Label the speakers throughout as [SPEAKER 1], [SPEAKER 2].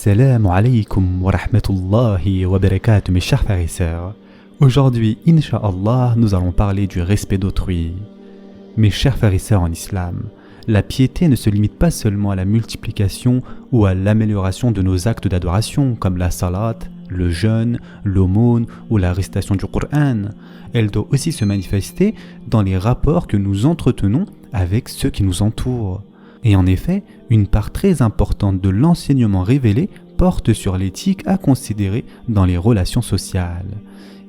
[SPEAKER 1] Assalamu alaikum wa rahmatullahi wa barakatuh mes chers frères et sœurs. Aujourd'hui, Inch'Allah, nous allons parler du respect d'autrui. Mes chers frères et sœurs en islam, la piété ne se limite pas seulement à la multiplication ou à l'amélioration de nos actes d'adoration comme la salat, le jeûne, l'aumône ou la récitation du Coran. Elle doit aussi se manifester dans les rapports que nous entretenons avec ceux qui nous entourent. Et en effet, une part très importante de l'enseignement révélé porte sur l'éthique à considérer dans les relations sociales.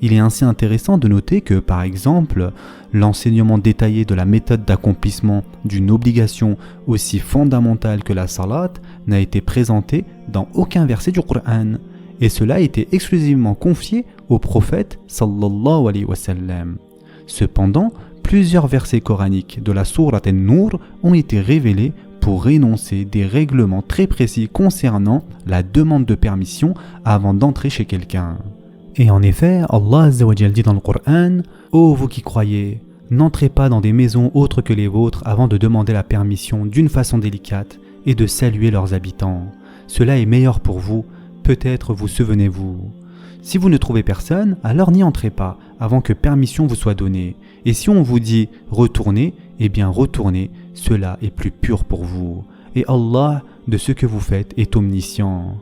[SPEAKER 1] Il est ainsi intéressant de noter que, par exemple, l'enseignement détaillé de la méthode d'accomplissement d'une obligation aussi fondamentale que la salat n'a été présenté dans aucun verset du Coran, et cela a été exclusivement confié au prophète sallallahu alayhi wa sallam. Cependant, plusieurs versets coraniques de la sourate An-Nur ont été révélés pour énoncer des règlements très précis concernant la demande de permission avant d'entrer chez quelqu'un. Et en effet, Allah Azza wa Jal dit dans le Coran « Ô vous qui croyez, n'entrez pas dans des maisons autres que les vôtres avant de demander la permission d'une façon délicate et de saluer leurs habitants. Cela est meilleur pour vous, peut-être vous souvenez-vous. Si vous ne trouvez personne, alors n'y entrez pas avant que permission vous soit donnée. Et si on vous dit « retournez », eh bien retournez, cela est plus pur pour vous. Et Allah, de ce que vous faites, est omniscient.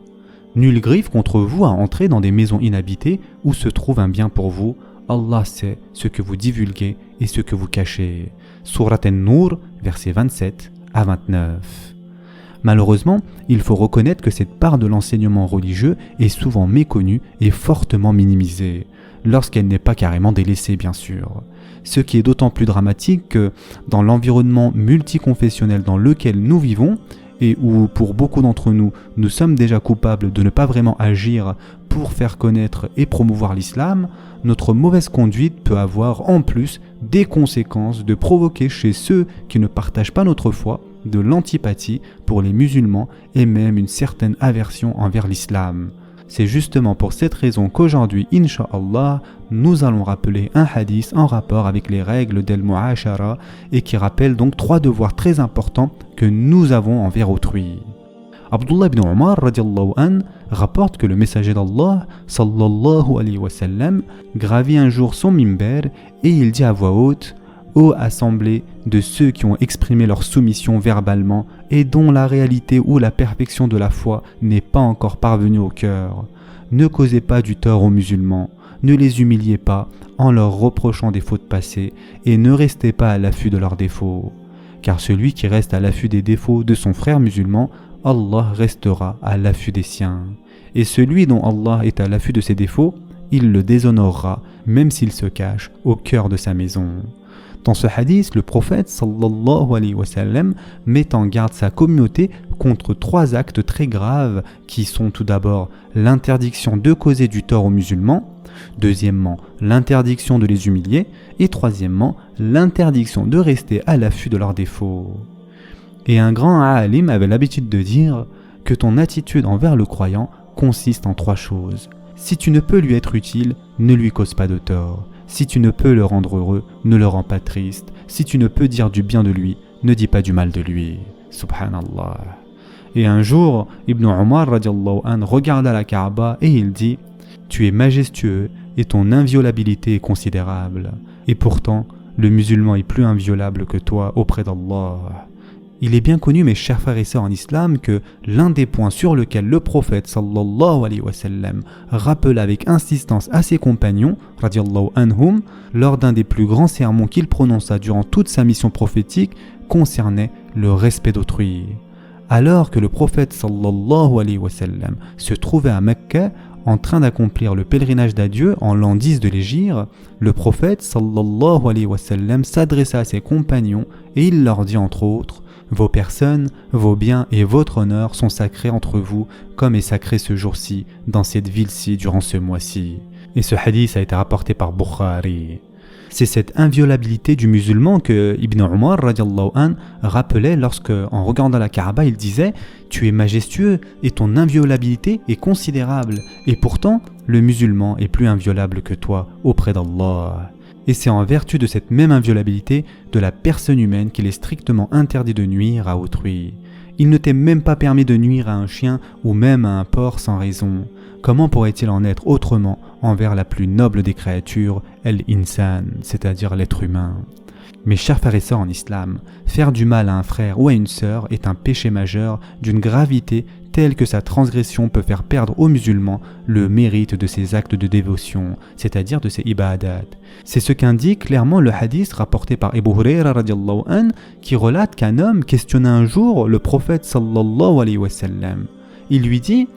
[SPEAKER 1] Nulle griffe contre vous à entrer dans des maisons inhabitées où se trouve un bien pour vous. Allah sait ce que vous divulguez et ce que vous cachez. Sourate An-Nur, versets 27 à 29. Malheureusement, il faut reconnaître que cette part de l'enseignement religieux est souvent méconnue et fortement minimisée, lorsqu'elle n'est pas carrément délaissée bien sûr. Ce qui est d'autant plus dramatique que dans l'environnement multiconfessionnel dans lequel nous vivons, et où pour beaucoup d'entre nous, nous sommes déjà coupables de ne pas vraiment agir pour faire connaître et promouvoir l'islam, notre mauvaise conduite peut avoir en plus des conséquences de provoquer chez ceux qui ne partagent pas notre foi de l'antipathie pour les musulmans et même une certaine aversion envers l'islam. C'est justement pour cette raison qu'aujourd'hui, Inch'Allah, nous allons rappeler un hadith en rapport avec les règles d'Al-Mu'ashara et qui rappelle donc 3 devoirs très importants que nous avons envers autrui. Abdullah ibn Umar radiallahu an rapporte que le messager d'Allah sallallahu alayhi wa sallam gravit un jour son mimber et il dit à voix haute « Ô assemblée de ceux qui ont exprimé leur soumission verbalement et dont la réalité ou la perfection de la foi n'est pas encore parvenue au cœur, ne causez pas du tort aux musulmans, ne les humiliez pas en leur reprochant des fautes passées et ne restez pas à l'affût de leurs défauts. Car celui qui reste à l'affût des défauts de son frère musulman, Allah restera à l'affût des siens. Et celui dont Allah est à l'affût de ses défauts, il le déshonorera même s'il se cache au cœur de sa maison. » Dans ce hadith, le prophète sallallahu alayhi wa sallam met en garde sa communauté contre 3 actes très graves qui sont tout d'abord l'interdiction de causer du tort aux musulmans, deuxièmement l'interdiction de les humilier et troisièmement l'interdiction de rester à l'affût de leurs défauts. Et un grand alim avait l'habitude de dire que ton attitude envers le croyant consiste en 3 choses. Si tu ne peux lui être utile, ne lui cause pas de tort. Si tu ne peux le rendre heureux, ne le rends pas triste. Si tu ne peux dire du bien de lui, ne dis pas du mal de lui. Subhanallah. Et un jour, Ibn Umar radiallahu an regarda la Kaaba et il dit « Tu es majestueux et ton inviolabilité est considérable. Et pourtant, le musulman est plus inviolable que toi auprès d'Allah. » Il est bien connu, mes chers frères et sœurs en islam, que l'un des points sur lequel le prophète sallallahu alayhi wa sallam rappela avec insistance à ses compagnons, radiallahu anhum, lors d'un des plus grands sermons qu'il prononça durant toute sa mission prophétique, concernait le respect d'autrui. Alors que le prophète sallallahu alayhi wa sallam se trouvait à Mecca, en train d'accomplir le pèlerinage d'adieu en l'an 10 de l'Hégire, le prophète sallallahu alayhi wa sallam s'adressa à ses compagnons et il leur dit entre autres « Vos personnes, vos biens et votre honneur sont sacrés entre vous comme est sacré ce jour-ci, dans cette ville-ci, durant ce mois-ci. » Et ce hadith a été rapporté par Bukhari. C'est cette inviolabilité du musulman que Ibn Umar radiallahu an rappelait lorsque, en regardant la Kaaba, il disait « Tu es majestueux et ton inviolabilité est considérable, et pourtant le musulman est plus inviolable que toi auprès d'Allah. » Et c'est en vertu de cette même inviolabilité de la personne humaine qu'il est strictement interdit de nuire à autrui. Il ne t'est même pas permis de nuire à un chien ou même à un porc sans raison. Comment pourrait-il en être autrement envers la plus noble des créatures, el-insan, c'est-à-dire l'être humain? Mes chers frères et sœurs en islam, faire du mal à un frère ou à une sœur est un péché majeur d'une gravité telle que sa transgression peut faire perdre aux musulmans le mérite de ses actes de dévotion, c'est-à-dire de ses ibadat. C'est ce qu'indique clairement le hadith rapporté par Abu Hurayra radiallahu anh, qui relate qu'un homme questionna un jour le prophète sallallahu alayhi wa sallam. Il lui dit: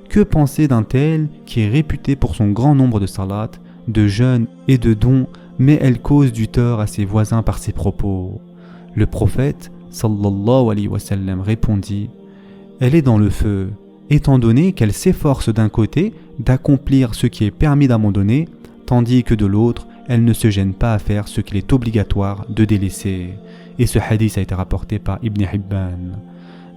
[SPEAKER 1] que penser d'un tel qui est réputé pour son grand nombre de salat, de jeûnes et de dons, mais elle cause du tort à ses voisins par ses propos? Le prophète sallallahu alayhi wa sallam répondit: elle est dans le feu, étant donné qu'elle s'efforce d'un côté d'accomplir ce qui est permis d'abandonner, tandis que de l'autre, elle ne se gêne pas à faire ce qu'il est obligatoire de délaisser. Et ce hadith a été rapporté par Ibn Hibban.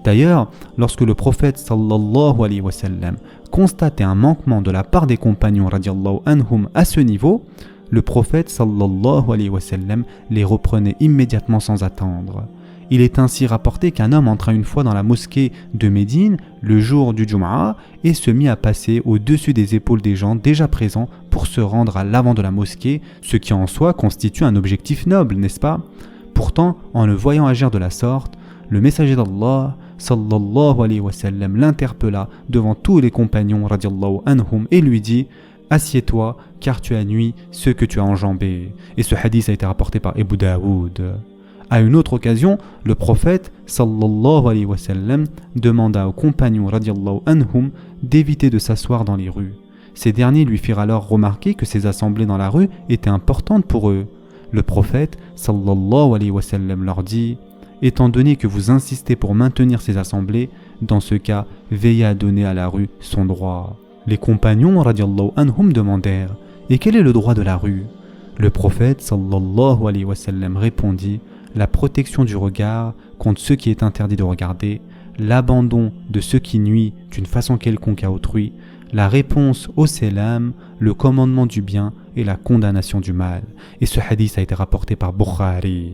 [SPEAKER 1] D'ailleurs, lorsque le prophète sallallahu alayhi wa sallam constatait un manquement de la part des compagnons radiallahu anhum à ce niveau, le prophète sallallahu alayhi wa sallam les reprenait immédiatement sans attendre. Il est ainsi rapporté qu'un homme entra une fois dans la mosquée de Médine le jour du Jum'a et se mit à passer au-dessus des épaules des gens déjà présents pour se rendre à l'avant de la mosquée, ce qui en soi constitue un objectif noble, n'est-ce pas? Pourtant, en le voyant agir de la sorte, le messager d'Allah sallallahu alayhi wa sallam l'interpella devant tous les compagnons radiallahu anhum et lui dit: assieds-toi car tu as nui ce que tu as enjambé. Et ce hadith a été rapporté par Abu Daoud. À une autre occasion, le prophète sallallahu alayhi wa sallam demanda aux compagnons radiallahu anhum d'éviter de s'asseoir dans les rues. Ces derniers lui firent alors remarquer que ces assemblées dans la rue étaient importantes pour eux. Le prophète sallallahu alayhi wa sallam leur dit: étant donné que vous insistez pour maintenir ces assemblées, dans ce cas, veillez à donner à la rue son droit. Les compagnons radiallahu anhum demandèrent: et quel est le droit de la rue? Le prophète sallallahu alayhi wa sallam répondit: la protection du regard contre ce qui est interdit de regarder, l'abandon de ce qui nuit d'une façon quelconque à autrui, la réponse au salam, le commandement du bien et la condamnation du mal. Et ce hadith a été rapporté par Bukhari.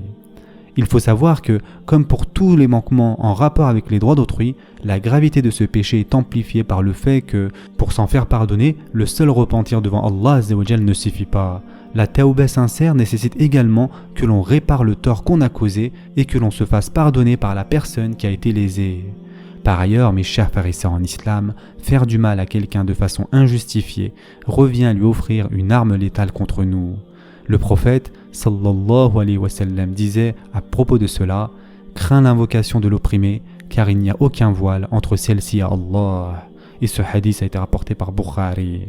[SPEAKER 1] Il faut savoir que, comme pour tous les manquements en rapport avec les droits d'autrui, la gravité de ce péché est amplifiée par le fait que, pour s'en faire pardonner, le seul repentir devant Allah Azza wa Jal ne suffit pas. La tawbah sincère nécessite également que l'on répare le tort qu'on a causé et que l'on se fasse pardonner par la personne qui a été lésée. Par ailleurs, mes chers frères et sœurs en islam, faire du mal à quelqu'un de façon injustifiée revient à lui offrir une arme létale contre nous. Le prophète sallallahu alayhi wa sallam disait à propos de cela: crains l'invocation de l'opprimé, car il n'y a aucun voile entre celle-ci et Allah. Et ce hadith a été rapporté par Bukhari.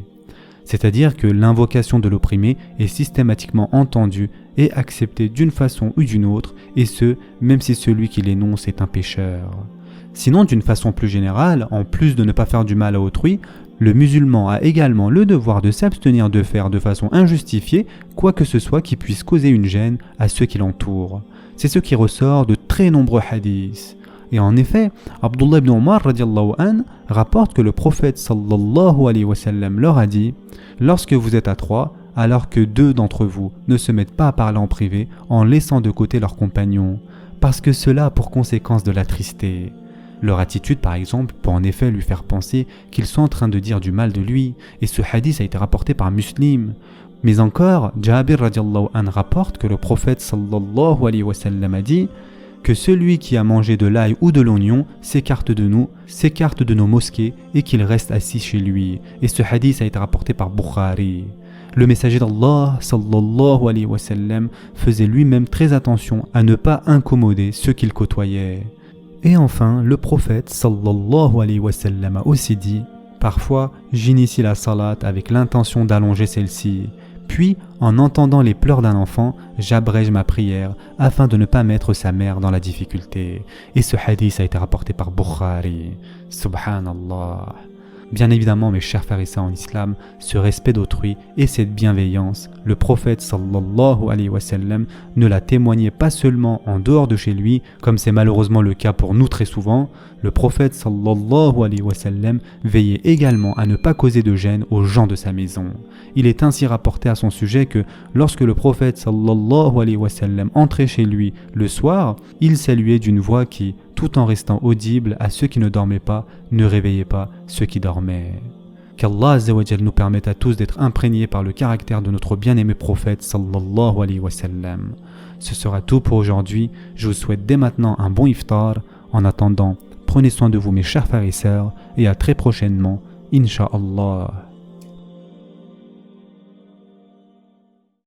[SPEAKER 1] C'est-à-dire que l'invocation de l'opprimé est systématiquement entendue et acceptée d'une façon ou d'une autre, et ce, même si celui qui l'énonce est un pécheur. Sinon, d'une façon plus générale, en plus de ne pas faire du mal à autrui, le musulman a également le devoir de s'abstenir de faire de façon injustifiée quoi que ce soit qui puisse causer une gêne à ceux qui l'entourent. C'est ce qui ressort de très nombreux hadiths. Et en effet, Abdullah ibn Umar radiallahu anh rapporte que le prophète sallallahu alayhi wa sallam leur a dit: lorsque vous êtes à trois, alors que deux d'entre vous ne se mettent pas à parler en privé en laissant de côté leurs compagnons, parce que cela a pour conséquence de l'attrister. Leur attitude, par exemple, peut en effet lui faire penser qu'ils sont en train de dire du mal de lui, et ce hadith a été rapporté par Muslim. Mais encore, Jabir radiallahu anh rapporte que le prophète sallallahu alayhi wa sallam a dit que celui qui a mangé de l'ail ou de l'oignon s'écarte de nous, s'écarte de nos mosquées et qu'il reste assis chez lui. Et ce hadith a été rapporté par Bukhari. Le messager d'Allah sallallahu alayhi wa sallam faisait lui-même très attention à ne pas incommoder ceux qu'il côtoyait. Et enfin, le prophète sallallahu alayhi wa sallam a aussi dit: parfois, j'initie la salat avec l'intention d'allonger celle-ci. Puis, en entendant les pleurs d'un enfant, j'abrège ma prière afin de ne pas mettre sa mère dans la difficulté. Et ce hadith a été rapporté par Bukhari. Subhanallah. Bien évidemment, mes chers frères et sœurs en islam, ce respect d'autrui et cette bienveillance, le prophète sallallahu alayhi wa sallam ne l'a témoigné pas seulement en dehors de chez lui, comme c'est malheureusement le cas pour nous très souvent. Le prophète sallallahu alayhi wa sallam veillait également à ne pas causer de gêne aux gens de sa maison. Il est ainsi rapporté à son sujet que lorsque le prophète sallallahu alayhi wa sallam entrait chez lui le soir, il saluait d'une voix qui, tout en restant audible à ceux qui ne dormaient pas, ne réveillez pas ceux qui dormaient. Qu'Allah Azza wa Jal nous permette à tous d'être imprégnés par le caractère de notre bien-aimé prophète sallallahu alayhi wa sallam. Ce sera tout pour aujourd'hui. Je vous souhaite dès maintenant un bon iftar. En attendant, prenez soin de vous mes chers frères et sœurs et à très prochainement, Inch'Allah.